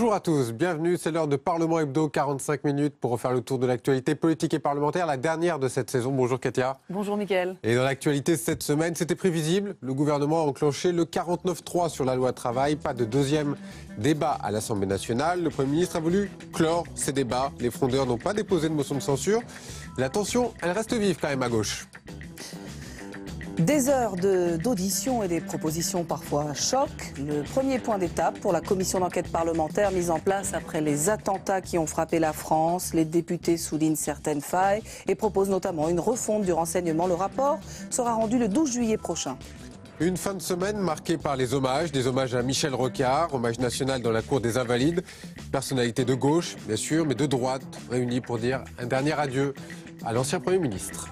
Bonjour à tous, bienvenue, c'est l'heure de Parlement Hebdo, 45 minutes pour refaire le tour de l'actualité politique et parlementaire, la dernière de cette saison. Bonjour Katia. Bonjour Mickaël. Et dans l'actualité cette semaine, c'était prévisible, le gouvernement a enclenché le 49.3 sur la loi travail, pas de deuxième débat à l'Assemblée nationale. Le Premier ministre a voulu clore ces débats, les frondeurs n'ont pas déposé de motion de censure. La tension, elle reste vive quand même à gauche. Des heures d'audition et des propositions parfois choc. Le premier point d'étape pour la commission d'enquête parlementaire mise en place après les attentats qui ont frappé la France. Les députés soulignent certaines failles et proposent notamment une refonte du renseignement. Le rapport sera rendu le 12 juillet prochain. Une fin de semaine marquée par les hommages, des hommages à Michel Rocard, hommage national dans la cour des Invalides, personnalité de gauche, bien sûr, mais de droite, réunie pour dire un dernier adieu à l'ancien Premier ministre.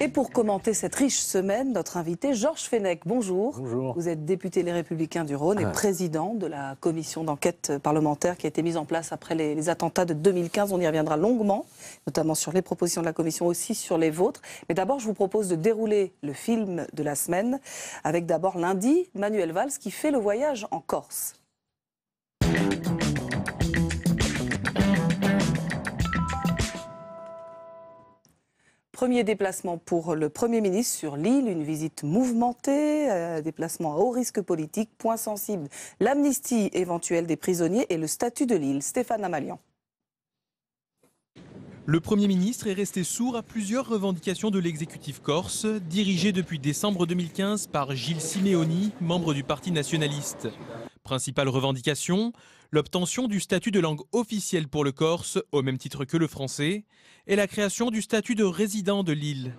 Et pour commenter cette riche semaine, notre invité Georges Fenech. Bonjour. Bonjour. Vous êtes député Les Républicains du Rhône et président de la commission d'enquête parlementaire qui a été mise en place après les attentats de 2015. On y reviendra longuement, notamment sur les propositions de la commission, aussi sur les vôtres. Mais d'abord, je vous propose de dérouler le film de la semaine avec d'abord lundi, Manuel Valls qui fait le voyage en Corse. Premier déplacement pour le Premier ministre sur l'île, une visite mouvementée, déplacement à haut risque politique, point sensible, l'amnistie éventuelle des prisonniers et le statut de l'île. Stéphane Amalian. Le Premier ministre est resté sourd à plusieurs revendications de l'exécutif corse, dirigé depuis décembre 2015 par Gilles Simeoni, membre du Parti nationaliste. Principale revendication, l'obtention du statut de langue officielle pour le corse, au même titre que le français, et la création du statut de résident de l'île.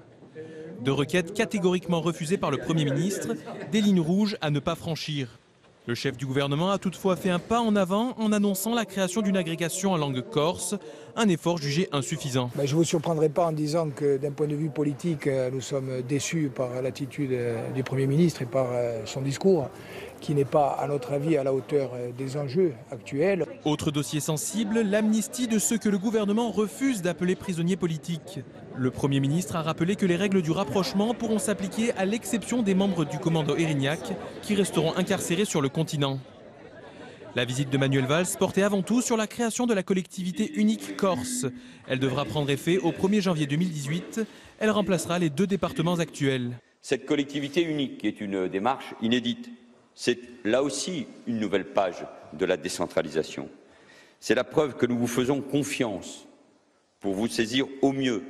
Deux requêtes catégoriquement refusées par le Premier ministre, des lignes rouges à ne pas franchir. Le chef du gouvernement a toutefois fait un pas en avant en annonçant la création d'une agrégation en langue corse, un effort jugé insuffisant. Je ne vous surprendrai pas en disant que d'un point de vue politique, nous sommes déçus par l'attitude du Premier ministre et par son discours, qui n'est pas, à notre avis, à la hauteur des enjeux actuels. Autre dossier sensible, l'amnistie de ceux que le gouvernement refuse d'appeler prisonniers politiques. Le Premier ministre a rappelé que les règles du rapprochement pourront s'appliquer à l'exception des membres du commando Erignac qui resteront incarcérés sur le continent. La visite de Manuel Valls portait avant tout sur la création de la collectivité unique corse. Elle devra prendre effet au 1er janvier 2018. Elle remplacera les deux départements actuels. Cette collectivité unique est une démarche inédite. C'est là aussi une nouvelle page de la décentralisation. C'est la preuve que nous vous faisons confiance pour vous saisir au mieux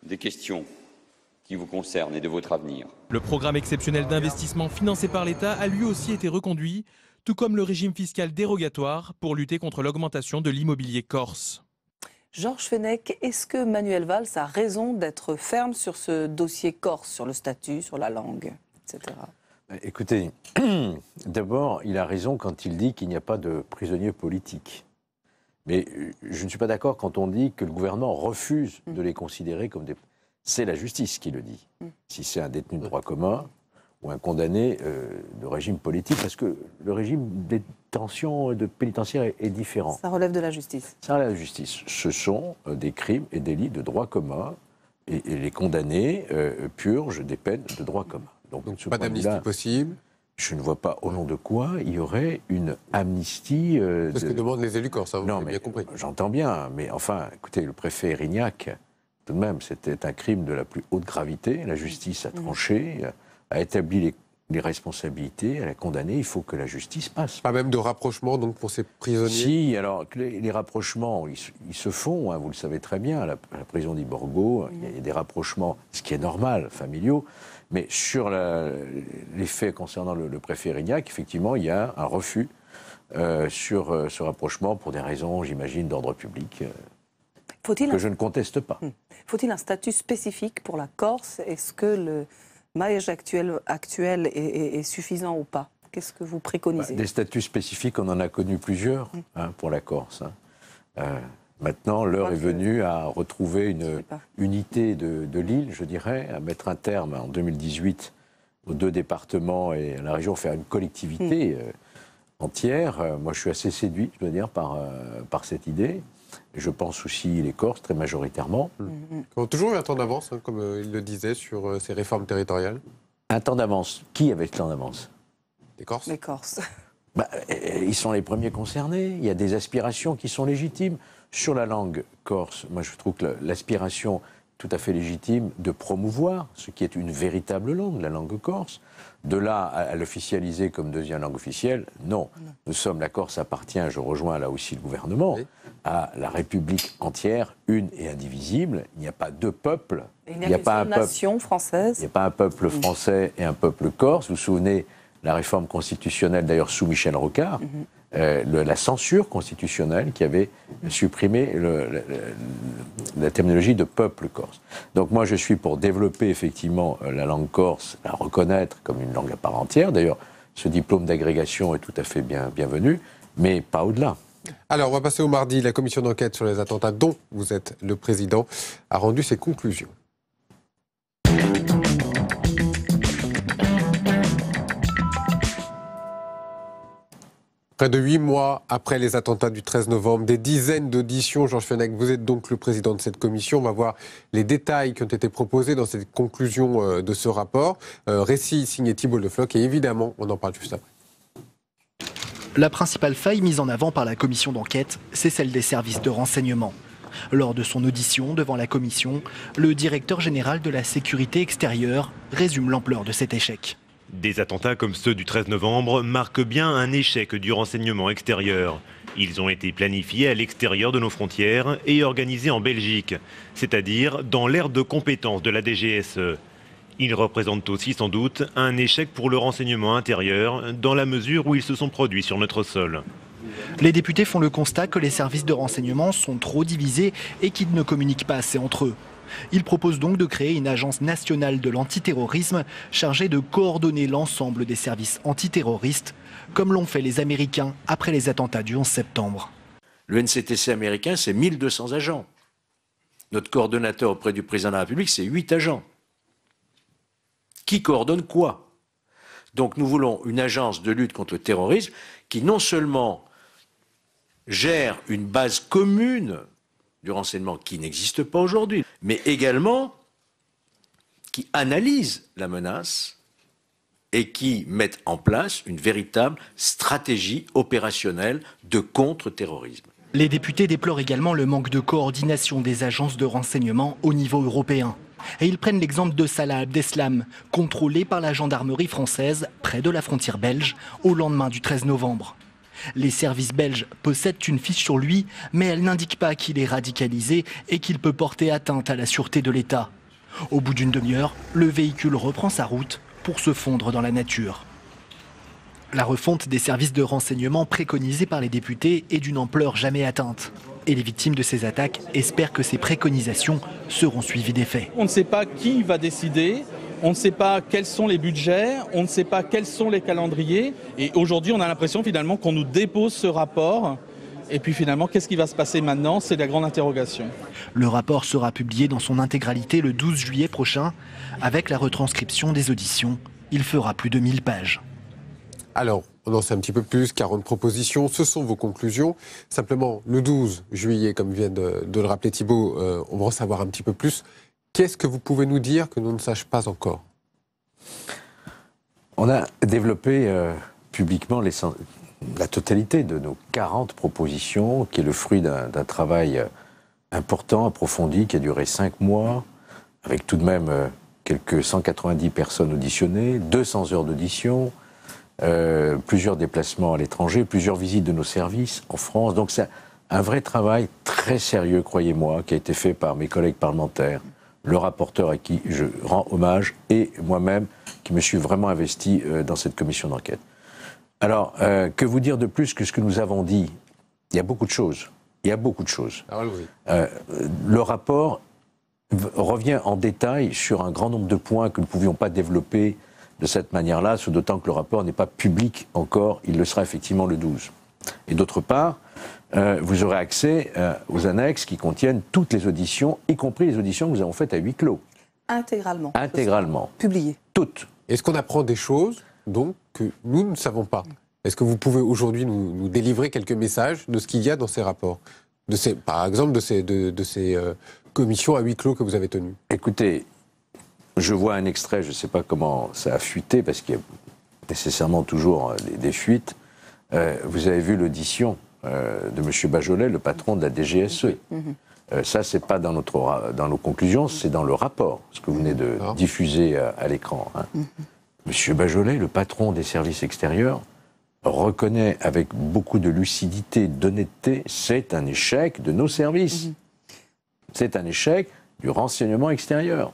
des questions qui vous concernent et de votre avenir. Le programme exceptionnel d'investissement financé par l'État a lui aussi été reconduit, tout comme le régime fiscal dérogatoire pour lutter contre l'augmentation de l'immobilier corse. Georges Fenech, est-ce que Manuel Valls a raison d'être ferme sur ce dossier corse, sur le statut, sur la langue, etc. Écoutez, d'abord, il a raison quand il dit qu'il n'y a pas de prisonniers politiques. Mais je ne suis pas d'accord quand on dit que le gouvernement refuse de les considérer comme des... C'est la justice qui le dit. Si c'est un détenu de droit commun ou un condamné de régime politique, parce que le régime de détention de pénitentiaire est différent. Ça relève de la justice. Ça relève de la justice. Ce sont des crimes et délits de droit commun et les condamnés purgent des peines de droit commun. Donc pas d'amnistie possible. Je ne vois pas au nom de quoi il y aurait une amnistie. C'est ce que demandent les élus corses, vous avez bien compris. J'entends bien, mais enfin, écoutez, le préfet Erignac, tout de même, c'était un crime de la plus haute gravité. La justice a tranché, a établi les responsabilités, elle a condamné. Il faut que la justice passe. Pas même de rapprochement donc pour ces prisonniers. Si, alors les rapprochements, ils se font, hein, vous le savez très bien. À la prison d'Iborgo, il y a des rapprochements, ce qui est normal, familiaux. Mais sur les faits concernant le préfet Erignac, effectivement, il y a un refus sur ce rapprochement pour des raisons, j'imagine, d'ordre public, que je ne conteste pas. Faut-il un statut spécifique pour la Corse? Est-ce que le maillage actuel est suffisant ou pas? Qu'est-ce que vous préconisez? Des statuts spécifiques, on en a connu plusieurs pour la Corse. Maintenant, l'heure est venue à retrouver une unité de l'île, je dirais, à mettre un terme en 2018 aux deux départements et à la région, faire une collectivité entière. Moi, je suis assez séduit, je dois dire, par cette idée. Et je pense aussi les Corses, très majoritairement. Ils ont toujours eu un temps d'avance, comme il le disait, sur ces réformes territoriales. Un temps d'avance. Qui avait le temps d'avance? Les Corses. Les Corses. Ils sont les premiers concernés. Il y a des aspirations qui sont légitimes. Sur la langue corse, moi je trouve que l'aspiration tout à fait légitime de promouvoir ce qui est une véritable langue, la langue corse. De là à l'officialiser comme deuxième langue officielle, non. La Corse appartient, je rejoins là aussi le gouvernement, à la République entière, une et indivisible. Il n'y a pas deux peuples. Il n'y a pas une nation française. Il n'y a pas un peuple français et un peuple corse. Vous vous souvenez, la réforme constitutionnelle, d'ailleurs sous Michel Rocard, la censure constitutionnelle qui avait supprimé la terminologie de peuple corse. Donc moi je suis pour développer effectivement la langue corse, la reconnaître comme une langue à part entière. D'ailleurs ce diplôme d'agrégation est tout à fait bienvenu, mais pas au-delà. Alors on va passer au mardi. La commission d'enquête sur les attentats dont vous êtes le président a rendu ses conclusions. Près de 8 mois après les attentats du 13 novembre, des dizaines d'auditions. Georges Fenech, vous êtes donc le président de cette commission. On va voir les détails qui ont été proposés dans ces conclusions de ce rapport. Récit signé Thibault Le Floch et évidemment, on en parle juste après. La principale faille mise en avant par la commission d'enquête, c'est celle des services de renseignement. Lors de son audition devant la commission, le directeur général de la sécurité extérieure résume l'ampleur de cet échec. Des attentats comme ceux du 13 novembre marquent bien un échec du renseignement extérieur. Ils ont été planifiés à l'extérieur de nos frontières et organisés en Belgique, c'est-à-dire dans l'aire de compétence de la DGSE. Ils représentent aussi sans doute un échec pour le renseignement intérieur, dans la mesure où ils se sont produits sur notre sol. Les députés font le constat que les services de renseignement sont trop divisés et qu'ils ne communiquent pas assez entre eux. Ils proposent donc de créer une agence nationale de l'antiterrorisme chargée de coordonner l'ensemble des services antiterroristes, comme l'ont fait les Américains après les attentats du 11 septembre. Le NCTC américain, c'est 1200 agents. Notre coordonnateur auprès du président de la République, c'est 8 agents. Qui coordonne quoi? Donc nous voulons une agence de lutte contre le terrorisme qui non seulement gère une base commune du renseignement qui n'existe pas aujourd'hui, mais également qui analyse la menace et qui met en place une véritable stratégie opérationnelle de contre-terrorisme. Les députés déplorent également le manque de coordination des agences de renseignement au niveau européen. Et ils prennent l'exemple de Salah Abdeslam, contrôlé par la gendarmerie française près de la frontière belge au lendemain du 13 novembre. Les services belges possèdent une fiche sur lui, mais elle n'indique pas qu'il est radicalisé et qu'il peut porter atteinte à la sûreté de l'État. Au bout d'une demi-heure, le véhicule reprend sa route pour se fondre dans la nature. La refonte des services de renseignement préconisée par les députés est d'une ampleur jamais atteinte. Et les victimes de ces attaques espèrent que ces préconisations seront suivies des faits. On ne sait pas qui va décider. On ne sait pas quels sont les budgets, on ne sait pas quels sont les calendriers. Et aujourd'hui, on a l'impression finalement qu'on nous dépose ce rapport. Et puis finalement, qu'est-ce qui va se passer maintenant? C'est la grande interrogation. Le rapport sera publié dans son intégralité le 12 juillet prochain. Avec la retranscription des auditions, il fera plus de 1000 pages. Alors, on en sait un petit peu plus, 40 propositions, ce sont vos conclusions. Simplement, le 12 juillet, comme vient de le rappeler Thibault, on va en savoir un petit peu plus. Qu'est-ce que vous pouvez nous dire que nous ne sachions pas encore? On a développé publiquement la totalité de nos 40 propositions, qui est le fruit d'un travail important, approfondi, qui a duré 5 mois, avec tout de même quelques 190 personnes auditionnées, 200 heures d'audition, plusieurs déplacements à l'étranger, plusieurs visites de nos services en France. Donc c'est un vrai travail très sérieux, croyez-moi, qui a été fait par mes collègues parlementaires, le rapporteur à qui je rends hommage, et moi-même, qui me suis vraiment investi dans cette commission d'enquête. Alors, que vous dire de plus que ce que nous avons dit? Il y a beaucoup de choses. Il y a beaucoup de choses. Le rapport revient en détail sur un grand nombre de points que nous ne pouvions pas développer de cette manière-là, d'autant que le rapport n'est pas public encore, il le sera effectivement le 12. Et d'autre part, vous aurez accès aux annexes qui contiennent toutes les auditions, y compris les auditions que nous avons faites à huis clos. Intégralement. Intégralement. Publiées. Toutes. Est-ce qu'on apprend des choses, donc, que nous ne savons pas? Est-ce que vous pouvez aujourd'hui nous délivrer quelques messages de ce qu'il y a dans ces rapports, par exemple de ces commissions à huis clos que vous avez tenues? Écoutez, je vois un extrait, je ne sais pas comment ça a fuité, parce qu'il y a nécessairement toujours des fuites. vous avez vu l'audition de M. Bajolet, le patron de la DGSE. Ça, c'est pas dans nos conclusions, c'est dans le rapport, ce que vous venez de diffuser à l'écran. Hein. M. Bajolet, le patron des services extérieurs, reconnaît avec beaucoup de lucidité, d'honnêteté, c'est un échec de nos services. C'est un échec du renseignement extérieur.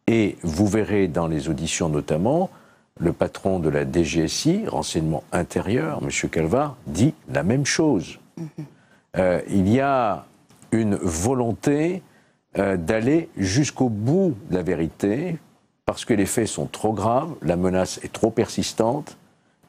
Et vous verrez dans les auditions notamment, le patron de la DGSI, renseignement intérieur, M. Calvar, dit la même chose. Il y a une volonté d'aller jusqu'au bout de la vérité, parce que les faits sont trop graves, la menace est trop persistante,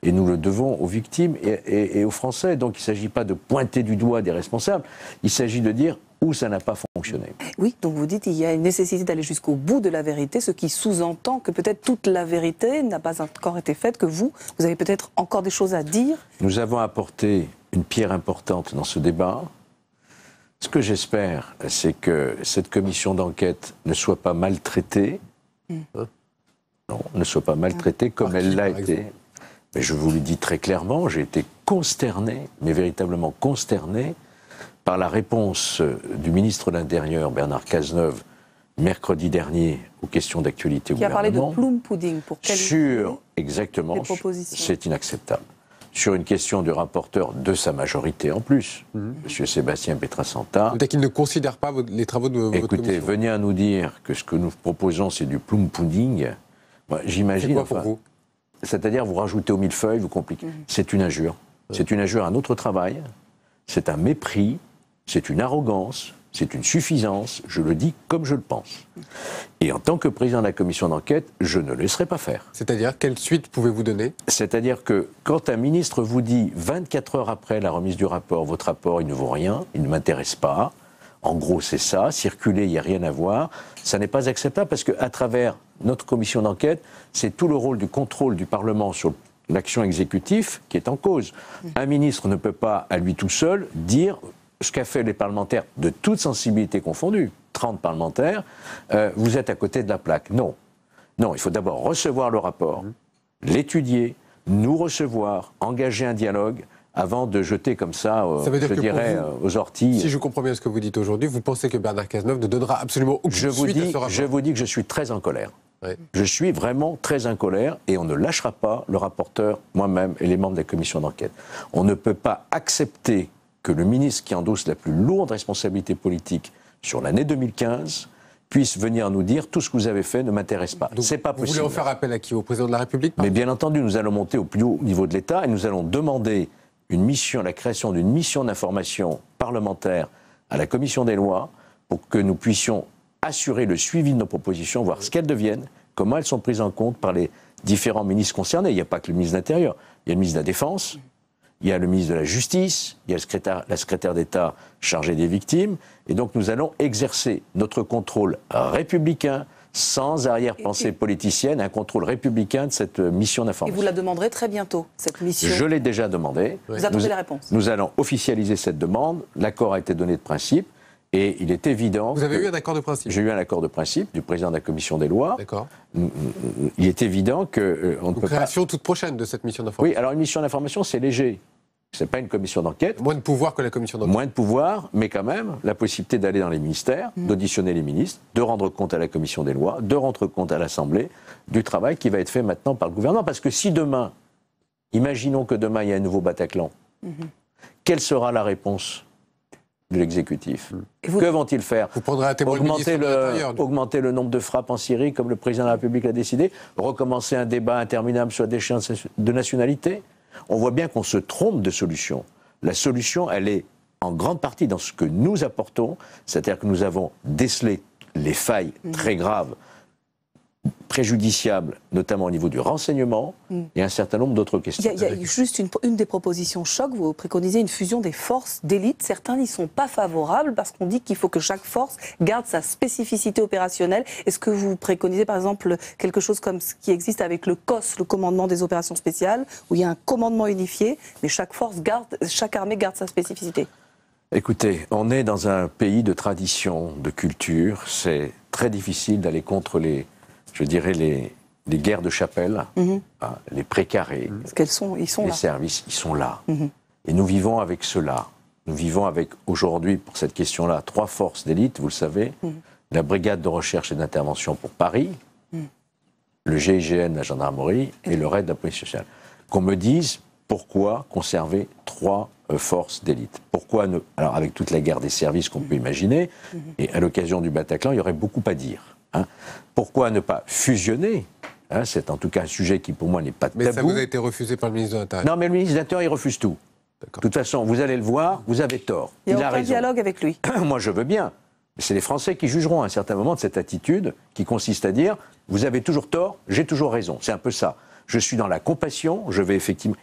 et nous le devons aux victimes et aux Français. Donc il ne s'agit pas de pointer du doigt des responsables, il s'agit de dire où ça n'a pas fonctionné. Oui, donc vous dites qu'il y a une nécessité d'aller jusqu'au bout de la vérité, ce qui sous-entend que peut-être toute la vérité n'a pas encore été faite, que vous avez peut-être encore des choses à dire. Nous avons apporté une pierre importante dans ce débat. Ce que j'espère, c'est que cette commission d'enquête ne soit pas maltraitée. Non, ne soit pas maltraitée comme elle l'a été. Mais je vous le dis très clairement, j'ai été consterné, mais véritablement consterné, par la réponse du ministre de l'Intérieur, Bernard Cazeneuve, mercredi dernier, aux questions d'actualité au gouvernement. Qui a parlé de plum pudding pour qualifier exactement, les propositions. C'est inacceptable. Sur une question du rapporteur de sa majorité en plus, M. Sébastien Petrasanta. Peut-être qu'il ne considère pas les travaux de votre commission. Écoutez, venez à nous dire que ce que nous proposons, c'est du plum pudding. J'imagine. C'est quoi pour vous ? C'est-à-dire, vous rajoutez au millefeuille, vous compliquez. C'est une injure. C'est une injure à notre travail. C'est un mépris. C'est une arrogance. C'est une suffisance. Je le dis comme je le pense. Et en tant que président de la commission d'enquête, je ne laisserai pas faire. C'est-à-dire, quelle suite pouvez-vous donner ? C'est-à-dire que quand un ministre vous dit 24 heures après la remise du rapport, votre rapport, il ne vaut rien, il ne m'intéresse pas. En gros, c'est ça. Circuler, il n'y a rien à voir. Ça n'est pas acceptable parce qu'à travers notre commission d'enquête, c'est tout le rôle du contrôle du Parlement sur l'action exécutive qui est en cause. Un ministre ne peut pas, à lui tout seul, dire ce qu'a fait les parlementaires de toute sensibilité confondue, 30 parlementaires, vous êtes à côté de la plaque. Non. Non, il faut d'abord recevoir le rapport, l'étudier, nous recevoir, engager un dialogue, avant de jeter comme ça, je dirais, aux orties. Si je comprends bien ce que vous dites aujourd'hui, vous pensez que Bernard Cazeneuve ne donnera absolument aucune suite à ce rapport ? Je vous dis que je suis très en colère. Je suis vraiment très en colère et on ne lâchera pas le rapporteur, moi-même et les membres de la commission d'enquête. On ne peut pas accepter que le ministre qui endosse la plus lourde responsabilité politique sur l'année 2015 puisse venir nous dire tout ce que vous avez fait ne m'intéresse pas. C'est pas possible. Vous voulez en faire appel à qui ? Au président de la République ? Mais bien entendu, nous allons monter au plus haut niveau de l'État et nous allons demander la création d'une mission d'information parlementaire à la commission des lois pour que nous puissions assurer le suivi de nos propositions, voir ce qu'elles deviennent, comment elles sont prises en compte par les différents ministres concernés. Il n'y a pas que le ministre de l'Intérieur, il y a le ministre de la Défense, il y a le ministre de la Justice, il y a la secrétaire d'État chargée des victimes, et donc nous allons exercer notre contrôle républicain, sans arrière-pensée politicienne, un contrôle républicain de cette mission d'information. Et vous la demanderez très bientôt, cette mission ? Je l'ai déjà demandée. Vous attendez la réponse ? Nous allons officialiser cette demande. L'accord a été donné de principe. Et il est évident... Vous avez eu un accord de principe ? J'ai eu un accord de principe du président de la commission des lois. D'accord. Il est évident qu'on ne peut pas... Création toute prochaine de cette mission d'information. Oui, alors une mission d'information, c'est léger. Ce n'est pas une commission d'enquête. Moins de pouvoir que la commission d'enquête. Moins de pouvoir, mais quand même, la possibilité d'aller dans les ministères, d'auditionner les ministres, de rendre compte à la commission des lois, de rendre compte à l'Assemblée du travail qui va être fait maintenant par le gouvernement. Parce que si demain, imaginons que demain il y a un nouveau Bataclan, quelle sera la réponse de l'exécutif? Que vont-ils faire? Vous prendrez à témoin augmenter le nombre de frappes en Syrie, comme le président de la République l'a décidé? Recommencer un débat interminable sur la déchéance de nationalité? On voit bien qu'on se trompe de solution. La solution, elle est en grande partie dans ce que nous apportons, c'est-à-dire que nous avons décelé les failles très graves, préjudiciables, notamment au niveau du renseignement, et un certain nombre d'autres questions. Il y a juste une des propositions choc, vous préconisez une fusion des forces d'élite. Certains n'y sont pas favorables parce qu'on dit qu'il faut que chaque force garde sa spécificité opérationnelle. Est-ce que vous préconisez par exemple quelque chose comme ce qui existe avec le COS, le commandement des opérations spéciales, où il y a un commandement unifié, mais chaque armée garde sa spécificité? Écoutez, on est dans un pays de tradition, de culture. C'est très difficile d'aller contre les les guerres de chapelle, les précarés, parce qu'elles sont, ils sont les là. services, ils sont là. Et nous vivons avec cela. Nous vivons avec, aujourd'hui, pour cette question-là, 3 forces d'élite, vous le savez. La brigade de recherche et d'intervention pour Paris, le GIGN, la gendarmerie, et le RAID de la police sociale. Qu'on me dise pourquoi conserver 3 forces d'élite. Pourquoi ne... Alors, avec toute la guerre des services qu'on peut imaginer, et à l'occasion du Bataclan, il y aurait beaucoup à dire. Pourquoi ne pas fusionner? C'est en tout cas un sujet qui, pour moi, n'est pas tabou. Mais ça vous a été refusé par le ministre de l'Intérieur. Non, mais le ministre de l'Intérieur, il refuse tout. De toute façon, vous allez le voir, vous avez tort. Il n'y a a aucun raison. dialogue avec lui. Moi, je veux bien. Mais c'est les Français qui jugeront à un certain moment de cette attitude qui consiste à dire « vous avez toujours tort, j'ai toujours raison ». C'est un peu ça. Je suis dans la compassion, je vais effectivement...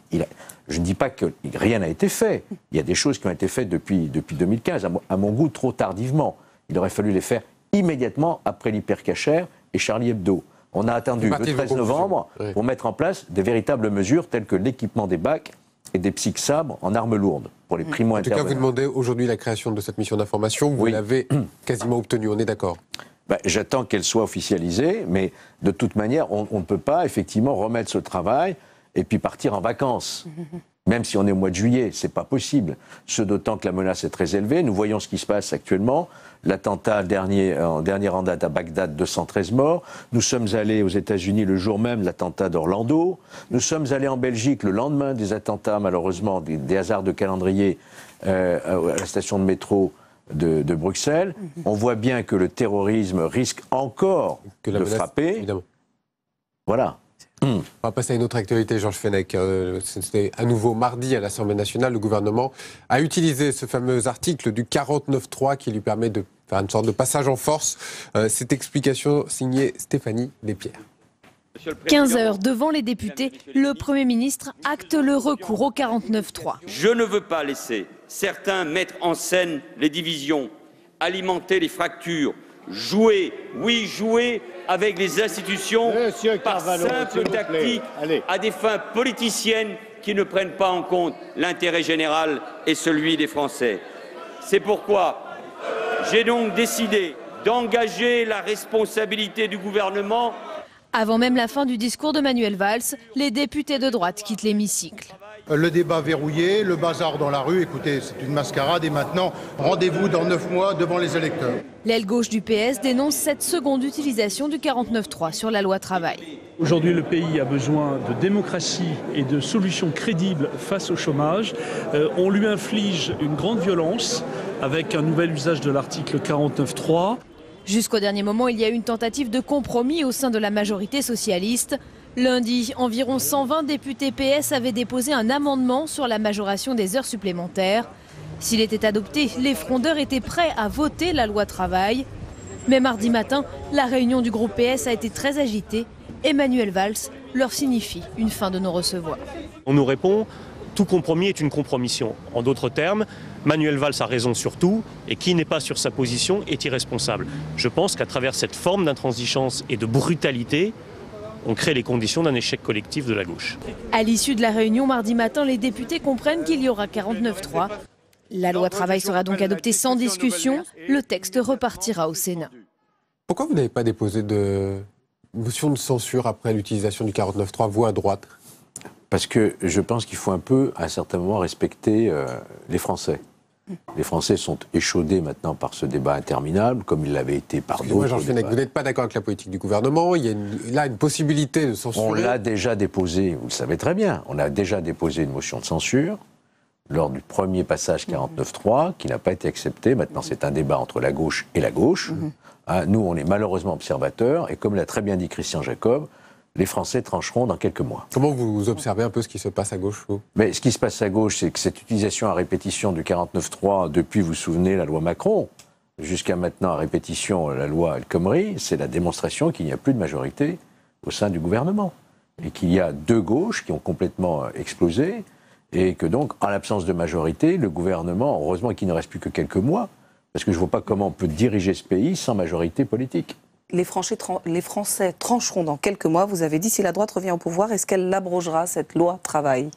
Je ne dis pas que rien n'a été fait. Il y a des choses qui ont été faites depuis 2015, à mon goût trop tardivement. Il aurait fallu les faire immédiatement après l'hypercachère et Charlie Hebdo. On a attendu le 13 novembre pour mettre en place des véritables mesures telles que l'équipement des bacs et des sabres en armes lourdes pour les primo-intervenants. En tout cas, vous demandez aujourd'hui la création de cette mission d'information. Vous l'avez quasiment obtenue, on est d'accord? J'attends qu'elle soit officialisée, mais de toute manière, on ne peut pas effectivement remettre ce travail et puis partir en vacances. Même si on est au mois de juillet, c'est pas possible. Ce d'autant que la menace est très élevée. Nous voyons ce qui se passe actuellement. L'attentat en dernière en date à Bagdad, 213 morts. Nous sommes allés aux États-Unis le jour même de l'attentat d'Orlando. Nous sommes allés en Belgique le lendemain des attentats, malheureusement, des hasards de calendrier à la station de métro de Bruxelles. On voit bien que le terrorisme risque encore de frapper. Évidemment. Voilà. On va passer à une autre actualité, Georges Fenech. C'était à nouveau mardi à l'Assemblée nationale. Le gouvernement a utilisé ce fameux article du 49.3 qui lui permet de faire une sorte de passage en force. Cette explication signée Stéphanie Despierres. 15 heures devant les députés, le Premier ministre acte le recours au 49.3. Je ne veux pas laisser certains mettre en scène les divisions, alimenter les fractures, jouer avec les institutions par simple tactique à des fins politiciennes qui ne prennent pas en compte l'intérêt général et celui des Français. C'est pourquoi j'ai donc décidé d'engager la responsabilité du gouvernement. Avant même la fin du discours de Manuel Valls, les députés de droite quittent l'hémicycle. Le débat verrouillé, le bazar dans la rue, écoutez, c'est une mascarade et maintenant, rendez-vous dans 9 mois devant les électeurs. L'aile gauche du PS dénonce cette seconde utilisation du 49.3 sur la loi travail. Aujourd'hui, le pays a besoin de démocratie et de solutions crédibles face au chômage. On lui inflige une grande violence avec un nouvel usage de l'article 49.3. Jusqu'au dernier moment, il y a eu une tentative de compromis au sein de la majorité socialiste. Lundi, environ 120 députés PS avaient déposé un amendement sur la majoration des heures supplémentaires. S'il était adopté, les frondeurs étaient prêts à voter la loi travail. Mais mardi matin, la réunion du groupe PS a été très agitée. Emmanuel Valls leur signifie une fin de non-recevoir. On nous répond, tout compromis est une compromission. En d'autres termes, Manuel Valls a raison sur tout et qui n'est pas sur sa position est irresponsable. Je pense qu'à travers cette forme d'intransigeance et de brutalité, on crée les conditions d'un échec collectif de la gauche. À l'issue de la réunion mardi matin, les députés comprennent qu'il y aura 49.3. La loi travail sera donc adoptée sans discussion. Le texte repartira au Sénat. Pourquoi vous n'avez pas déposé de motion de censure après l'utilisation du 49.3, vous à droite? Parce que je pense qu'il faut un peu, à un certain moment, respecter les Français. Les Français sont échaudés maintenant par ce débat interminable, comme il l'avait été par d'autres. Georges Fenech, vous n'êtes pas d'accord avec la politique du gouvernement. Il y a là une possibilité de censurer. On l'a déjà déposé, vous le savez très bien. On a déjà déposé une motion de censure lors du premier passage 49.3, qui n'a pas été accepté. Maintenant, c'est un débat entre la gauche et la gauche. Nous, on est malheureusement observateurs, et comme l'a très bien dit Christian Jacob, les Français trancheront dans quelques mois. Comment vous observez un peu ce qui se passe à gauche, vous? Mais ce qui se passe à gauche, c'est que cette utilisation à répétition du 49.3, depuis, vous vous souvenez, la loi Macron, jusqu'à maintenant à répétition la loi El Khomri, c'est la démonstration qu'il n'y a plus de majorité au sein du gouvernement. Et qu'il y a deux gauches qui ont complètement explosé, et que donc, en l'absence de majorité, le gouvernement, heureusement qu'il ne reste plus que quelques mois, parce que je ne vois pas comment on peut diriger ce pays sans majorité politique. Les Français trancheront dans quelques mois. Vous avez dit, si la droite revient au pouvoir, est-ce qu'elle abrogera cette loi travail?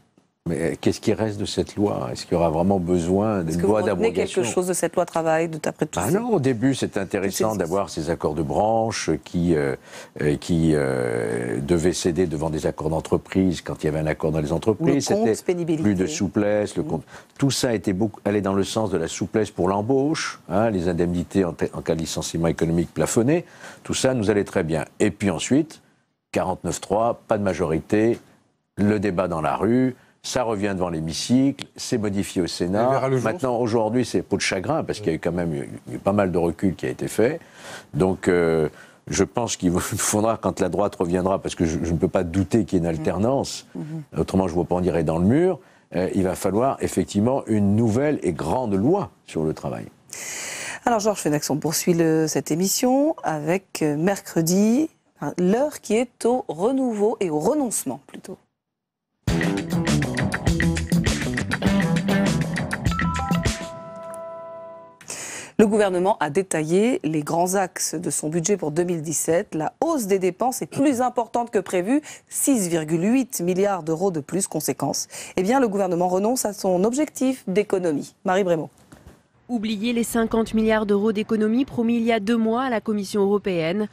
Mais qu'est-ce qui reste de cette loi? Est-ce qu'il y aura vraiment besoin d'une loi d'abrogation? Est-ce que vous retenez quelque chose de cette loi travail, d'après tout ça? Non, au début, c'est intéressant d'avoir ces accords de branche qui devaient céder devant des accords d'entreprise quand il y avait un accord dans les entreprises. C'était plus de souplesse. Tout ça était allait dans le sens de la souplesse pour l'embauche, hein, les indemnités en cas de licenciement économique plafonnées. Tout ça nous allait très bien. Et puis ensuite, 49.3, pas de majorité, le débat dans la rue. Ça revient devant l'hémicycle, c'est modifié au Sénat. Maintenant, aujourd'hui, c'est peau de chagrin, parce qu'il y a eu quand même pas mal de recul qui a été fait. Donc, je pense qu'il faudra, quand la droite reviendra, parce que je ne peux pas douter qu'il y ait une alternance, autrement je ne vois pas on dirait dans le mur, il va falloir effectivement une nouvelle et grande loi sur le travail. Alors, Georges Fenech, on poursuit cette émission avec mercredi, l'heure qui est au renouveau et au renoncement, plutôt. Le gouvernement a détaillé les grands axes de son budget pour 2017. La hausse des dépenses est plus importante que prévu, 6,8 milliards d'euros de plus. Conséquence, eh bien, le gouvernement renonce à son objectif d'économie. Marie Brémaud. Oubliez les 50 milliards d'euros d'économie promis il y a 2 mois à la Commission européenne.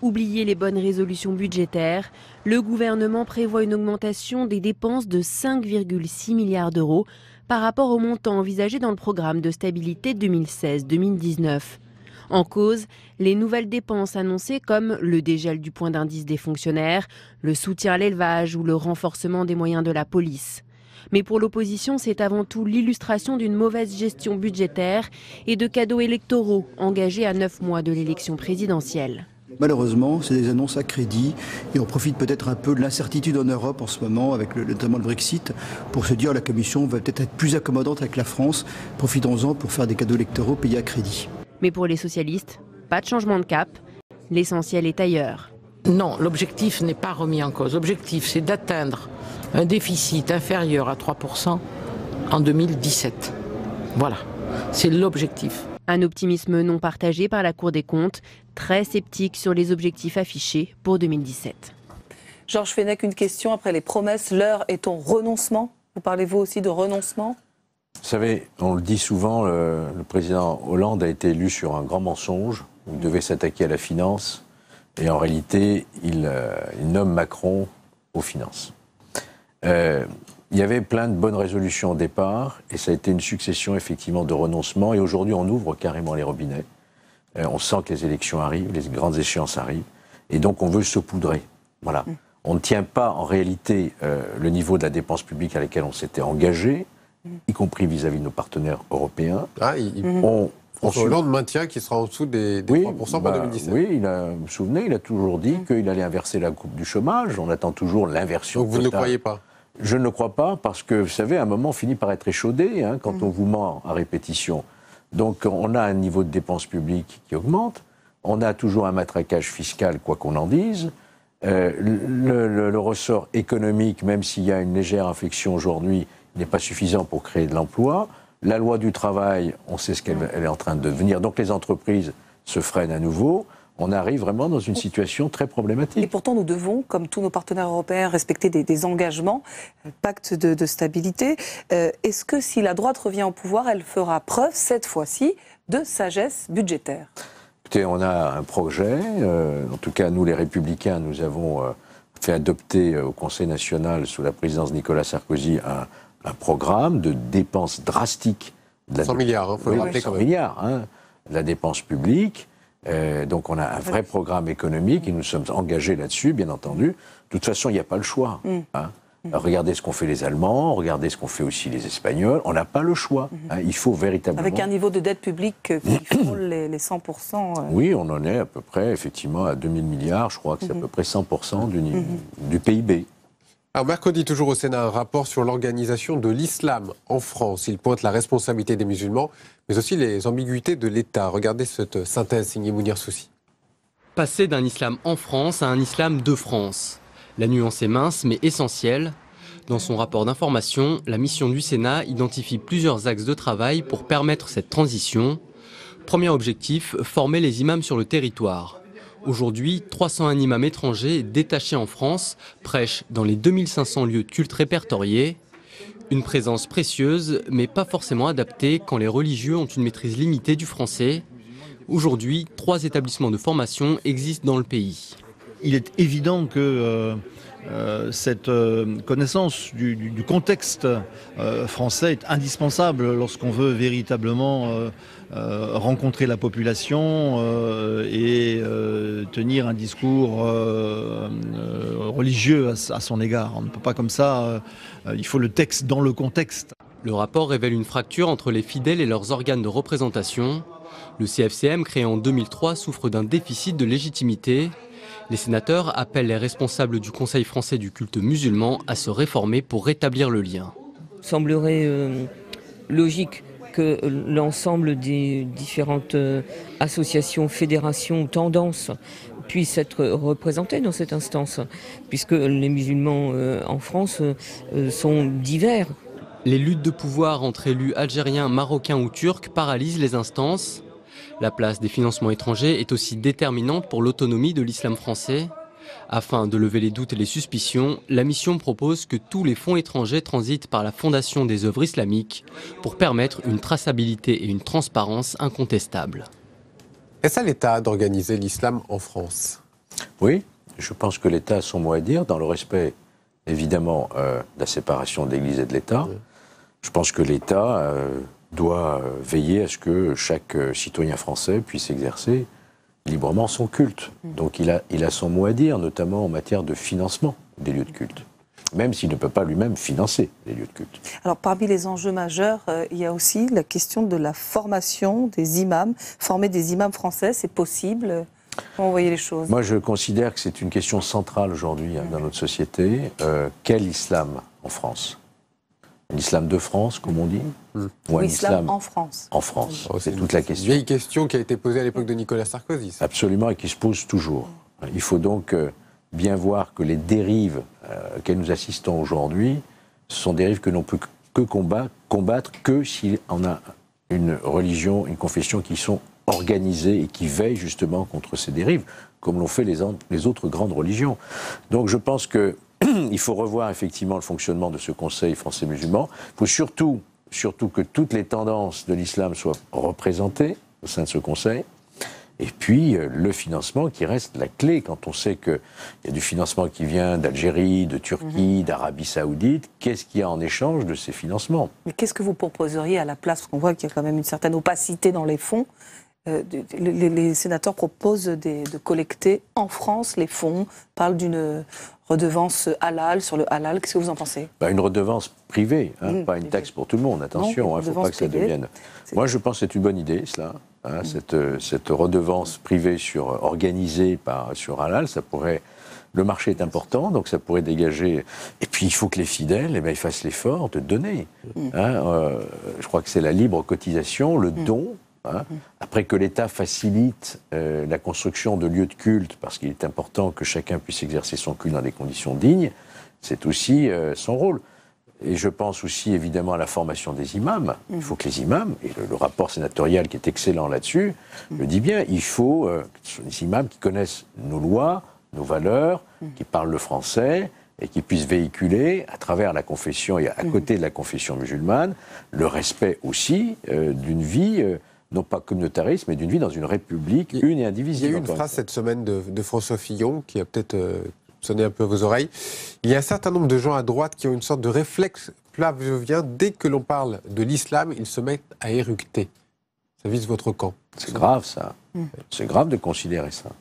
Oubliez les bonnes résolutions budgétaires. Le gouvernement prévoit une augmentation des dépenses de 5,6 milliards d'euros par rapport au montant envisagé dans le programme de stabilité 2016-2019. En cause, les nouvelles dépenses annoncées comme le dégel du point d'indice des fonctionnaires, le soutien à l'élevage ou le renforcement des moyens de la police. Mais pour l'opposition, c'est avant tout l'illustration d'une mauvaise gestion budgétaire et de cadeaux électoraux engagés à 9 mois de l'élection présidentielle. Malheureusement, c'est des annonces à crédit et on profite peut-être un peu de l'incertitude en Europe en ce moment, avec notamment le Brexit, pour se dire la Commission va peut-être être plus accommodante avec la France. Profitons-en pour faire des cadeaux électoraux payés à crédit. Mais pour les socialistes, pas de changement de cap. L'essentiel est ailleurs. Non, l'objectif n'est pas remis en cause. L'objectif, c'est d'atteindre un déficit inférieur à 3% en 2017. Voilà, c'est l'objectif. Un optimisme non partagé par la Cour des comptes, très sceptique sur les objectifs affichés pour 2017. Georges Fenech, une question après les promesses. L'heure est au renoncement. Vous parlez-vous aussi de renoncement? Vous savez, on le dit souvent, le président Hollande a été élu sur un grand mensonge. Il devait s'attaquer à la finance. Et en réalité, il nomme Macron aux finances. Il y avait plein de bonnes résolutions au départ, et ça a été une succession effectivement de renoncements. Et aujourd'hui, on ouvre carrément les robinets. On sent que les élections arrivent, les grandes échéances arrivent, et donc on veut saupoudrer. Voilà. On ne tient pas en réalité le niveau de la dépense publique à laquelle on s'était engagé, y compris vis-à-vis de nos partenaires européens. François Hollande maintient qu'il sera en dessous des 3% pour 2017. Oui, vous vous souvenez, il a toujours dit qu'il allait inverser la courbe du chômage. On attend toujours l'inversion. Donc vous ne le croyez pas? Je ne le crois pas parce que, vous savez, un moment finit par être échaudé quand on vous ment à répétition. Donc on a un niveau de dépenses publiques qui augmente, on a toujours un matraquage fiscal, quoi qu'on en dise. Le ressort économique, même s'il y a une légère inflexion aujourd'hui, n'est pas suffisant pour créer de l'emploi. La loi du travail, on sait ce qu'elle est en train de devenir. Donc les entreprises se freinent à nouveau. On arrive vraiment dans une situation très problématique. Et pourtant, nous devons, comme tous nos partenaires européens, respecter des engagements, pacte de stabilité. Est-ce que si la droite revient au pouvoir, elle fera preuve, cette fois-ci, de sagesse budgétaire? Écoutez, on a un projet. En tout cas, nous, les Républicains, nous avons fait adopter au Conseil national, sous la présidence de Nicolas Sarkozy, un programme de dépenses drastiques. 100 milliards, il faut le rappeler quand même. 100 milliards, de la dépense publique. Donc on a un vrai programme économique et nous sommes engagés là-dessus, bien entendu. De toute façon, il n'y a pas le choix. Regardez ce qu'ont fait les Allemands, regardez ce qu'ont fait aussi les Espagnols. On n'a pas le choix. Il faut véritablement... Avec un niveau de dette publique qui frôle les 100%. Oui, on en est à peu près, effectivement, à 2000 milliards. Je crois que c'est à peu près 100% du PIB. Alors, mercredi, toujours au Sénat, un rapport sur l'organisation de l'islam en France. Il pointe la responsabilité des musulmans, mais aussi les ambiguïtés de l'État. Regardez cette synthèse signée Mounir Soussi. Passer d'un islam en France à un islam de France. La nuance est mince, mais essentielle. Dans son rapport d'information, la mission du Sénat identifie plusieurs axes de travail pour permettre cette transition. Premier objectif, former les imams sur le territoire. Aujourd'hui, 301 imams étrangers détachés en France prêchent dans les 2500 lieux de culte répertoriés. Une présence précieuse, mais pas forcément adaptée quand les religieux ont une maîtrise limitée du français. Aujourd'hui, 3 établissements de formation existent dans le pays. Il est évident que cette connaissance du contexte français est indispensable lorsqu'on veut véritablement rencontrer la population et tenir un discours religieux à son égard. On ne peut pas comme ça, il faut le texte dans le contexte. Le rapport révèle une fracture entre les fidèles et leurs organes de représentation. Le CFCM, créé en 2003, souffre d'un déficit de légitimité. Les sénateurs appellent les responsables du Conseil français du culte musulman à se réformer pour rétablir le lien. Il semblerait logique que l'ensemble des différentes associations, fédérations, tendances puissent être représentés dans cette instance, puisque les musulmans en France sont divers. Les luttes de pouvoir entre élus algériens, marocains ou turcs paralysent les instances. La place des financements étrangers est aussi déterminante pour l'autonomie de l'islam français. Afin de lever les doutes et les suspicions, la mission propose que tous les fonds étrangers transitent par la Fondation des œuvres islamiques pour permettre une traçabilité et une transparence incontestables. Est-ce à l'État d'organiser l'islam en France? Oui, je pense que l'État a son mot à dire dans le respect, évidemment, de la séparation de l'Église et de l'État. Je pense que l'État doit veiller à ce que chaque citoyen français puisse exercer librement son culte. Donc il a son mot à dire, notamment en matière de financement des lieux de culte, même s'il ne peut pas lui-même financer les lieux de culte. Alors parmi les enjeux majeurs, il y a aussi la question de la formation des imams. Former des imams français, c'est possible? Comment vous voyez les choses? Moi, je considère que c'est une question centrale aujourd'hui dans notre société. Quel islam en France? L'islam de France, comme on dit, ou un islam en France. En France, c'est toute la question. Vieille question qui a été posée à l'époque de Nicolas Sarkozy. Ça. Absolument, et qui se pose toujours. Il faut donc bien voir que les dérives auxquelles nous assistons aujourd'hui, ce sont des dérives que l'on peut que combattre que si on a une religion, une confession qui sont organisées et qui veillent justement contre ces dérives, comme l'ont fait les autres grandes religions. Donc je pense que il faut revoir effectivement le fonctionnement de ce Conseil français musulman. Il faut surtout que toutes les tendances de l'islam soient représentées au sein de ce Conseil. Et puis le financement qui reste la clé quand on sait qu'il y a du financement qui vient d'Algérie, de Turquie, d'Arabie Saoudite. Qu'est-ce qu'il y a en échange de ces financements? Mais qu'est-ce que vous proposeriez à la place? Parce qu'on voit qu'il y a quand même une certaine opacité dans les fonds. Les sénateurs proposent de collecter en France les fonds, parlent d'une redevance halal sur le halal. Qu'est-ce que vous en pensez? Une redevance privée, pas une taxe pour tout le monde, attention, il ne faut pas que ça devienne... Moi je pense que c'est une bonne idée cela, cette redevance privée organisée sur halal, ça pourrait... Le marché est important, donc ça pourrait dégager... Et puis il faut que les fidèles ils fassent l'effort de donner. Je crois que c'est la libre cotisation, le don. Après que l'État facilite la construction de lieux de culte, parce qu'il est important que chacun puisse exercer son culte dans des conditions dignes, c'est aussi son rôle. Et je pense aussi évidemment à la formation des imams. Il faut que les imams, et le rapport sénatorial qui est excellent là-dessus, le dit bien, il faut des imams qui connaissent nos lois, nos valeurs, qui parlent le français, et qui puissent véhiculer à travers la confession et à côté de la confession musulmane, le respect aussi d'une vie... non pas communautariste, mais d'une vie dans une république une et indivisible. Il y a eu une phrase cette semaine de François Fillon qui a peut-être sonné un peu à vos oreilles. Il y a un certain nombre de gens à droite qui ont une sorte de réflexe plavovien. Dès que l'on parle de l'islam, ils se mettent à éructer. Ça vise votre camp. C'est grave, ça. C'est grave de considérer ça.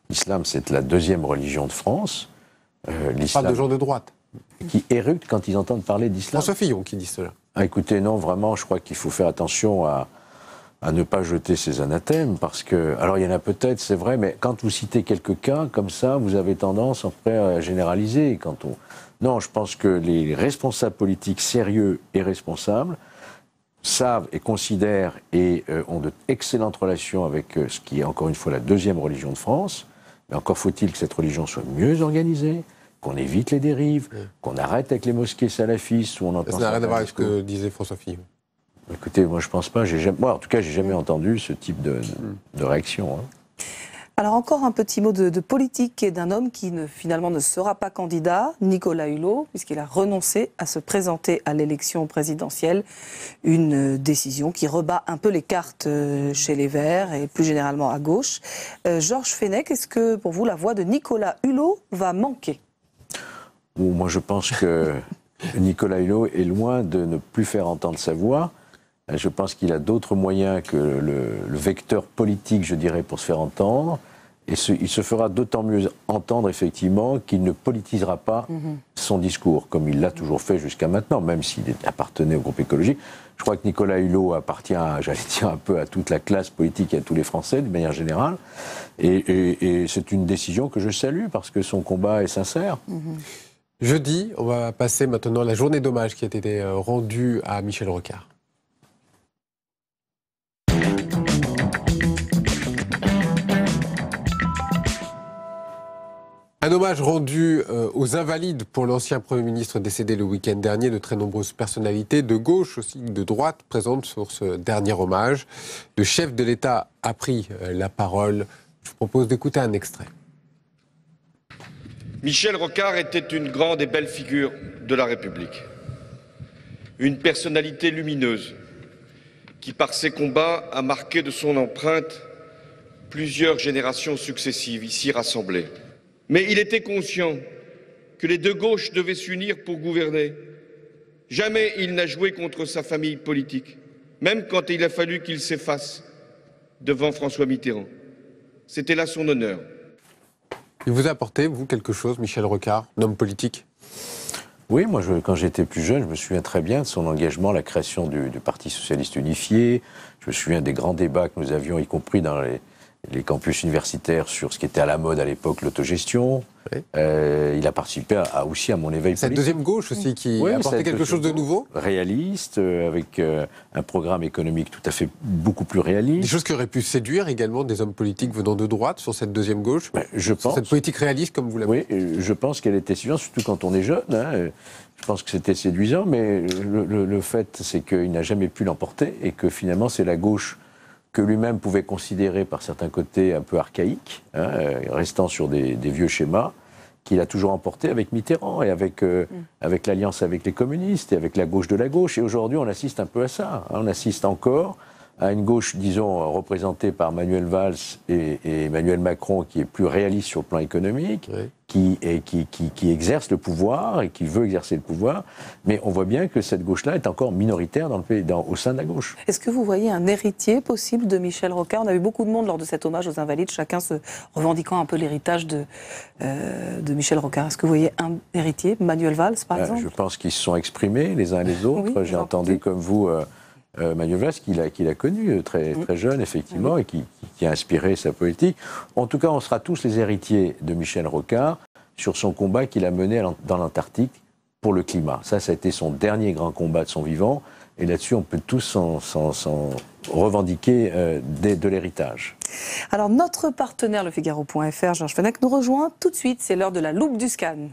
L'islam, c'est la deuxième religion de France. On parle de gens de droite. Qui éructent quand ils entendent parler d'islam. François Fillon qui dit cela. Écoutez, non, vraiment, je crois qu'il faut faire attention à ne pas jeter ces anathèmes, parce que... Alors, il y en a peut-être, c'est vrai, mais quand vous citez quelques cas, comme ça, vous avez tendance, après, à généraliser. Non, je pense que les responsables politiques sérieux et responsables savent et considèrent et ont d'excellentes relations avec ce qui est, encore une fois, la deuxième religion de France. Mais encore faut-il que cette religion soit mieux organisée, qu'on évite les dérives, qu'on arrête avec les mosquées salafistes où on entend... Ça n'a rien à voir avec ce que disait François Fillon. Écoutez, moi je pense pas, moi en tout cas j'ai jamais entendu ce type de réaction. Alors encore un petit mot de politique et d'un homme qui finalement ne sera pas candidat, Nicolas Hulot, puisqu'il a renoncé à se présenter à l'élection présidentielle. Une décision qui rebat un peu les cartes chez les Verts et plus généralement à gauche. Georges Fenech, est-ce que pour vous la voix de Nicolas Hulot va manquer ? Moi je pense que Nicolas Hulot est loin de ne plus faire entendre sa voix. Je pense qu'il a d'autres moyens que le vecteur politique, je dirais, pour se faire entendre. Et il se fera d'autant mieux entendre, effectivement, qu'il ne politisera pas son discours, comme il l'a toujours fait jusqu'à maintenant, même s'il appartenait au groupe écologique. Je crois que Nicolas Hulot appartient, j'allais dire, un peu à toute la classe politique et à tous les Français, de manière générale. Et c'est une décision que je salue, parce que son combat est sincère. Jeudi, on va passer maintenant à la journée d'hommage qui a été rendue à Michel Rocard. Un hommage rendu aux Invalides pour l'ancien Premier ministre décédé le week-end dernier. De très nombreuses personnalités, de gauche aussi, de droite, présentes sur ce dernier hommage. Le chef de l'État a pris la parole. Je vous propose d'écouter un extrait. Michel Rocard était une grande et belle figure de la République. Une personnalité lumineuse qui, par ses combats, a marqué de son empreinte plusieurs générations successives ici rassemblées. Mais il était conscient que les deux gauches devaient s'unir pour gouverner. Jamais il n'a joué contre sa famille politique, même quand il a fallu qu'il s'efface devant François Mitterrand. C'était là son honneur. Il vous a apporté, vous, quelque chose, Michel Rocard, un homme politique ? Oui, moi, quand j'étais plus jeune, je me souviens très bien de son engagement à la création du Parti socialiste unifié. Je me souviens des grands débats que nous avions, y compris dans les campus universitaires, sur ce qui était à la mode à l'époque, l'autogestion. Oui. Il a participé aussi à mon éveil politique. Cette deuxième gauche aussi qui apportait quelque chose de nouveau ? Réaliste, avec un programme économique tout à fait beaucoup plus réaliste. Des choses qui auraient pu séduire également des hommes politiques venant de droite sur cette deuxième gauche ? Je pense. Cette politique réaliste, comme vous l'avez dit. Oui, je pense qu'elle était séduisante, surtout quand on est jeune. Je pense que c'était séduisant, mais le fait, c'est qu'il n'a jamais pu l'emporter et que finalement, c'est la gauche que lui-même pouvait considérer par certains côtés un peu archaïques, restant sur des vieux schémas, qu'il a toujours emporté avec Mitterrand et avec l'alliance avec les communistes et avec la gauche de la gauche. Et aujourd'hui, on assiste un peu à ça. On assiste encore à une gauche, disons, représentée par Manuel Valls et Emmanuel Macron, qui est plus réaliste sur le plan économique, qui exerce le pouvoir et qui veut exercer le pouvoir. Mais on voit bien que cette gauche-là est encore minoritaire dans le pays, au sein de la gauche. Est-ce que vous voyez un héritier possible de Michel Rocard ? On a eu beaucoup de monde lors de cet hommage aux Invalides, chacun se revendiquant un peu l'héritage de Michel Rocard. Est-ce que vous voyez un héritier, Manuel Valls, par exemple ? Je pense qu'ils se sont exprimés les uns et les autres. Oui, j'ai entendu, comme vous, Manuel Valls, qu'il a connu très jeune, effectivement, et qui a inspiré sa politique. En tout cas, on sera tous les héritiers de Michel Rocard sur son combat qu'il a mené dans l'Antarctique pour le climat. Ça a été son dernier grand combat de son vivant, et là-dessus, on peut tous s'en revendiquer de l'héritage. Alors, notre partenaire, le Figaro.fr, Georges Fenech, nous rejoint tout de suite. C'est l'heure de la loupe du scan.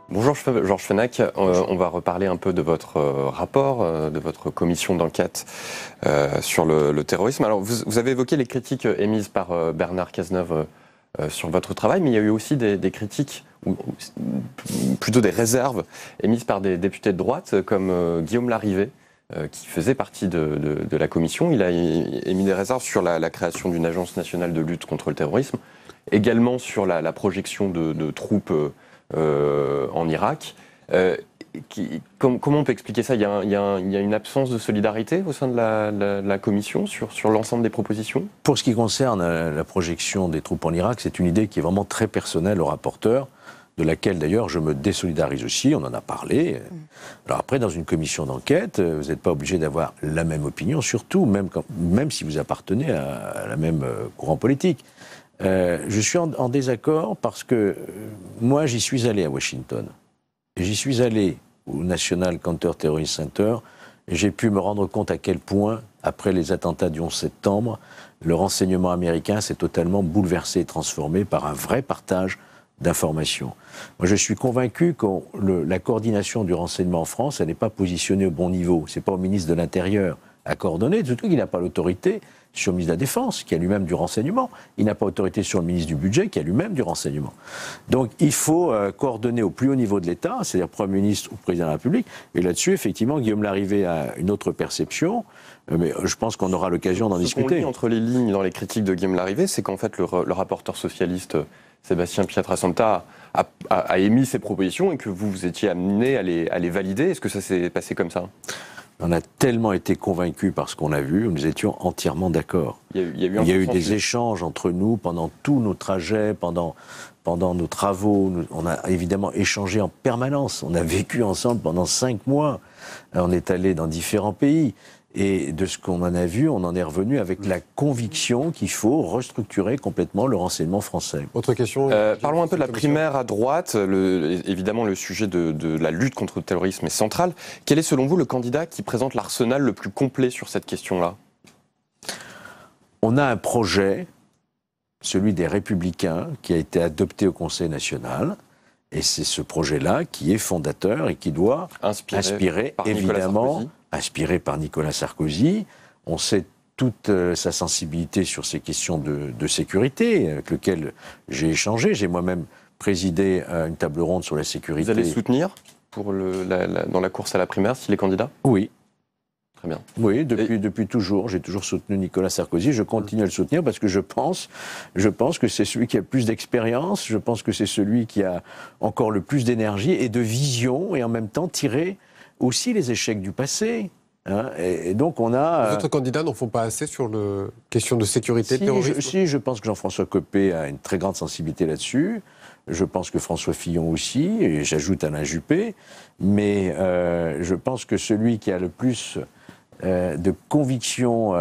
Bonjour Georges Fenech, on va reparler un peu de votre rapport, de votre commission d'enquête sur le terrorisme. Alors vous avez évoqué les critiques émises par Bernard Cazeneuve sur votre travail, mais il y a eu aussi des critiques, ou plutôt des réserves émises par des députés de droite comme Guillaume Larrivé, qui faisait partie de la commission. Il a émis des réserves sur la création d'une agence nationale de lutte contre le terrorisme, également sur la projection de troupes en Irak. Comment on peut expliquer ça ? Il y a une absence de solidarité au sein de la commission sur l'ensemble des propositions ? Pour ce qui concerne la projection des troupes en Irak, c'est une idée qui est vraiment très personnelle au rapporteur, de laquelle d'ailleurs je me désolidarise aussi, on en a parlé. Alors après, dans une commission d'enquête, vous n'êtes pas obligé d'avoir la même opinion, surtout même si vous appartenez à la même courant politique. Je suis en désaccord parce que moi, j'y suis allé à Washington. Et j'y suis allé au National Counter-Terrorist Center et j'ai pu me rendre compte à quel point, après les attentats du 11 septembre, le renseignement américain s'est totalement bouleversé et transformé par un vrai partage d'information. Moi, je suis convaincu que la coordination du renseignement en France, elle n'est pas positionnée au bon niveau. C'est pas au ministre de l'Intérieur à coordonner, surtout qu'il n'a pas l'autorité sur le ministre de la Défense, qui a lui-même du renseignement. Il n'a pas autorité sur le ministre du Budget, qui a lui-même du renseignement. Donc il faut coordonner au plus haut niveau de l'État, c'est-à-dire Premier ministre ou Président de la République. Et là-dessus, effectivement, Guillaume Larrivé a une autre perception, mais je pense qu'on aura l'occasion d'en discuter. Ce qu'on lit entre les lignes dans les critiques de Guillaume Larrivé, c'est qu'en fait, le rapporteur socialiste Sébastien Pietrasanta a émis ces propositions et que vous étiez amené à les valider. Est-ce que ça s'est passé comme ça ? On a tellement été convaincus par ce qu'on a vu, nous étions entièrement d'accord. Il y a eu des échanges entre nous pendant tous nos trajets, pendant nos travaux. On a évidemment échangé en permanence. On a vécu ensemble pendant 5 mois. On est allé dans différents pays. Et de ce qu'on en a vu, on en est revenu avec la conviction qu'il faut restructurer complètement le renseignement français. Autre question. Parlons un peu de la primaire à droite. Évidemment, le sujet de la lutte contre le terrorisme est central. Quel est selon vous le candidat qui présente l'arsenal le plus complet sur cette question-là ? On a un projet, celui des Républicains, qui a été adopté au Conseil national. Et c'est ce projet-là qui est fondateur et qui doit inspirer évidemment... inspiré par Nicolas Sarkozy. On sait toute sa sensibilité sur ces questions de sécurité, avec lequel j'ai échangé. J'ai moi-même présidé une table ronde sur la sécurité. Vous allez soutenir dans la course à la primaire s'il est candidat ? Oui. Très bien. Oui, depuis toujours. J'ai toujours soutenu Nicolas Sarkozy. Je continue à le soutenir parce que je pense que c'est celui qui a le plus d'expérience. Je pense que c'est celui qui a encore le plus d'énergie et de vision et en même temps tiré aussi les échecs du passé. Hein, et donc on a... Les autres candidats n'en font pas assez sur la question de sécurité, terrorisme. Je pense que Jean-François Copé a une très grande sensibilité là-dessus. Je pense que François Fillon aussi, et j'ajoute Alain Juppé. Mais je pense que celui qui a le plus de conviction,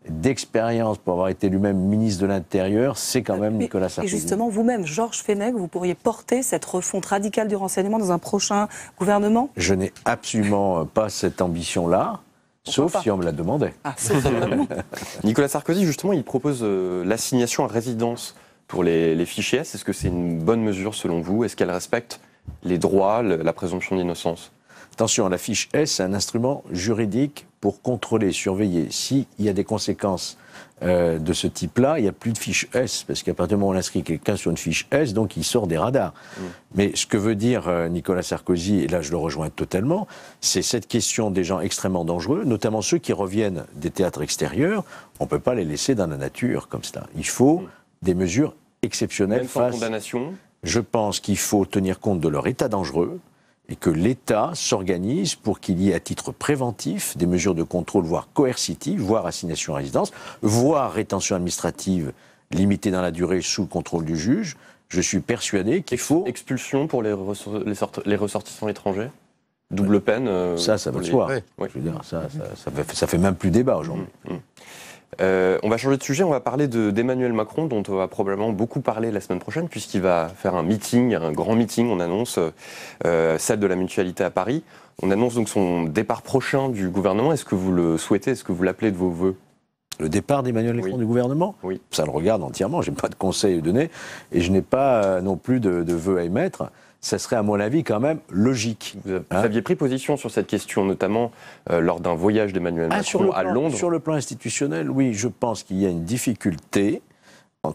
d'expérience pour avoir été lui-même ministre de l'Intérieur, c'est quand même Nicolas Sarkozy. Et justement, vous-même, Georges Fenech, vous pourriez porter cette refonte radicale du renseignement dans un prochain gouvernement ? Je n'ai absolument pas cette ambition-là, sauf si on me la demandait. Nicolas Sarkozy, justement, il propose l'assignation à résidence pour les fichiers S. Est-ce que c'est une bonne mesure selon vous ? Est-ce qu'elle respecte les droits, la présomption d'innocence ? Attention, la fiche S, c'est un instrument juridique pour contrôler, surveiller. S'il y a des conséquences de ce type-là, il n'y a plus de fiche S, parce qu'à partir du moment où on inscrit quelqu'un sur une fiche S, donc il sort des radars. Mais ce que veut dire Nicolas Sarkozy, et là je le rejoins totalement, c'est cette question des gens extrêmement dangereux, notamment ceux qui reviennent des théâtres extérieurs, on ne peut pas les laisser dans la nature comme ça. Il faut des mesures exceptionnelles. Même sans condamnation ? Je pense qu'il faut tenir compte de leur état dangereux, et que l'État s'organise pour qu'il y ait à titre préventif des mesures de contrôle, voire coercitives, voire assignation à résidence, voire rétention administrative limitée dans la durée sous le contrôle du juge. Je suis persuadé qu'il faut... Expulsion pour les ressortissants étrangers ? Double peine Ça va de soi. Oui. Je veux dire, ça fait même plus débat aujourd'hui. On va changer de sujet, on va parler d'Emmanuel Macron, dont on va probablement beaucoup parler la semaine prochaine, puisqu'il va faire un meeting, un grand meeting, on annonce celle de la Mutualité à Paris. On annonce donc son départ prochain du gouvernement. Est-ce que vous le souhaitez ? Est-ce que vous l'appelez de vos voeux ? Le départ d'Emmanuel Macron du gouvernement ? Oui. Ça le regarde entièrement, je n'ai pas de conseils à donner, et je n'ai pas non plus de vœux à émettre. Ça serait, à mon avis, quand même logique. Vous aviez pris position sur cette question, notamment lors d'un voyage d'Emmanuel Macron à Londres. Sur le plan institutionnel, oui, je pense qu'il y a une difficulté,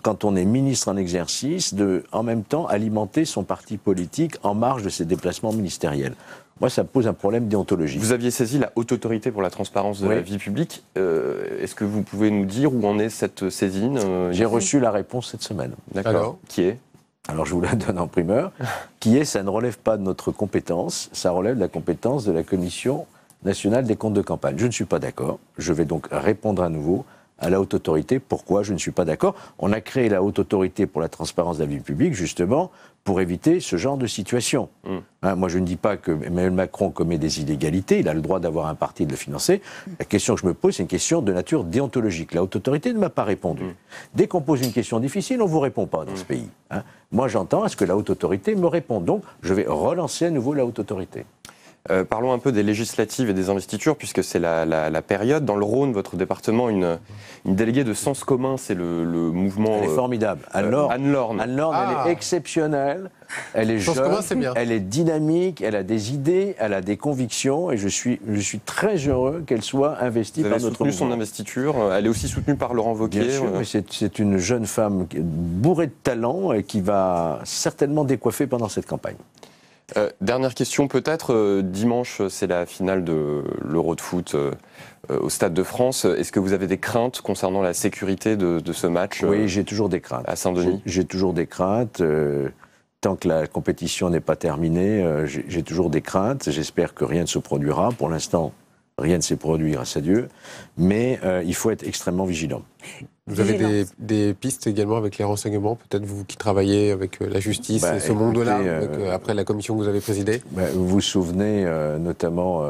quand on est ministre en exercice, de, en même temps, alimenter son parti politique en marge de ses déplacements ministériels. Moi, ça me pose un problème déontologique. Vous aviez saisi la Haute Autorité pour la transparence de la vie publique. Est-ce que vous pouvez nous dire où en est cette saisine J'ai reçu la réponse cette semaine. D'accord. Qui est ? Alors je vous la donne en primeur, qui est, ça ne relève pas de notre compétence, ça relève de la compétence de la Commission nationale des comptes de campagne. Je ne suis pas d'accord, je vais donc répondre à nouveau à la Haute Autorité. Pourquoi je ne suis pas d'accord ? On a créé la Haute Autorité pour la transparence de la vie publique, justement, pour éviter ce genre de situation. Moi, je ne dis pas que Emmanuel Macron commet des illégalités, il a le droit d'avoir un parti et de le financer. La question que je me pose, c'est une question de nature déontologique. La Haute Autorité ne m'a pas répondu. Dès qu'on pose une question difficile, on ne vous répond pas dans ce pays. Moi, j'entends à ce que la Haute Autorité me réponde. Donc, je vais relancer à nouveau la Haute Autorité. Parlons un peu des législatives et des investitures, puisque c'est la période. Dans le Rhône, votre département, une déléguée de Sens commun, c'est le mouvement... Elle est formidable. Anne Lorne. Anne Lorne, elle est exceptionnelle. Elle est jeune, elle est dynamique, elle a des idées, elle a des convictions, et je suis très heureux qu'elle soit investie par notre mouvement. Vous avez soutenu son investiture, elle est aussi soutenue par Laurent Wauquiez. Bien sûr, mais c'est une jeune femme bourrée de talent et qui va certainement décoiffer pendant cette campagne. Dernière question peut-être, dimanche c'est la finale de l'Euro de foot au Stade de France. Est-ce que vous avez des craintes concernant la sécurité de ce match? Oui, j'ai toujours des craintes. À Saint-Denis? J'ai toujours des craintes. Tant que la compétition n'est pas terminée, j'ai toujours des craintes. J'espère que rien ne se produira. Pour l'instant, rien ne s'est produit, grâce à Dieu. Mais il faut être extrêmement vigilant. Vous avez des pistes également avec les renseignements, peut-être vous qui travaillez avec la justice et ce monde-là, après la commission que vous avez présidée? Vous vous souvenez notamment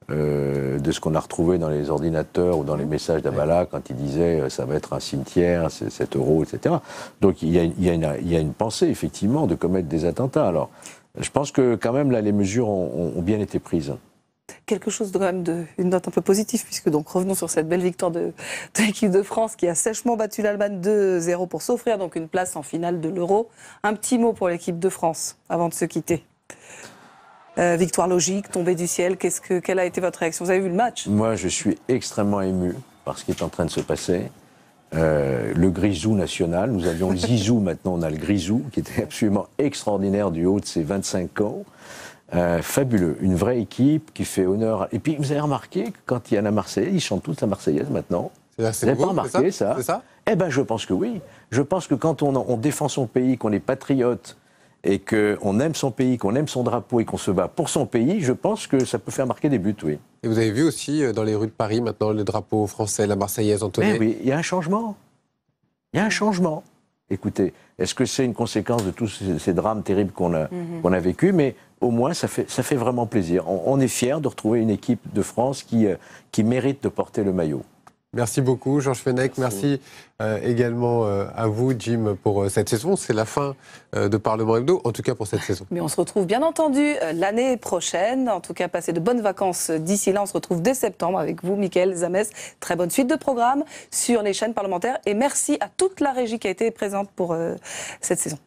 de ce qu'on a retrouvé dans les ordinateurs ou dans les messages d'Abala quand il disait ça va être un cimetière, c'est 7 euros, etc. Donc il y a une pensée, effectivement, de commettre des attentats. Alors, je pense que quand même, là, les mesures ont bien été prises. Quelque chose une note un peu positive, puisque donc revenons sur cette belle victoire de l'équipe de France qui a sèchement battu l'Allemagne 2-0 pour s'offrir donc une place en finale de l'Euro. Un petit mot pour l'équipe de France avant de se quitter. Victoire logique, tombée du ciel, quelle a été votre réaction? Vous avez vu le match? Moi, je suis extrêmement ému par ce qui est en train de se passer. Le Grisou national, nous avions le Zizou, maintenant on a le Grisou, qui était absolument extraordinaire du haut de ses 25 ans. Fabuleux, une vraie équipe qui fait honneur. Et puis vous avez remarqué que quand il y a la Marseillaise, ils chantent toute la Marseillaise maintenant. Vous n'avez pas remarqué ça? Eh bien, je pense que oui. Je pense que quand on défend son pays, qu'on est patriote et qu'on aime son pays, qu'on aime son drapeau et qu'on se bat pour son pays, je pense que ça peut faire marquer des buts, oui. Et vous avez vu aussi dans les rues de Paris maintenant le drapeau français, la Marseillaise entonée? Oui, il y a un changement. Il y a un changement. Écoutez, est-ce que c'est une conséquence de tous ces drames terribles qu'on a vécus? Mais au moins, ça fait vraiment plaisir. On est fiers de retrouver une équipe de France qui mérite de porter le maillot. Merci beaucoup, Georges Fenech. Merci également à vous, Jim, pour cette saison. C'est la fin de Parlement Hebdo, en tout cas pour cette saison. Mais on se retrouve bien entendu l'année prochaine. En tout cas, passez de bonnes vacances d'ici là. On se retrouve dès septembre avec vous, Mickaël Zamès. Très bonne suite de programmes sur les chaînes parlementaires. Et merci à toute la régie qui a été présente pour cette saison.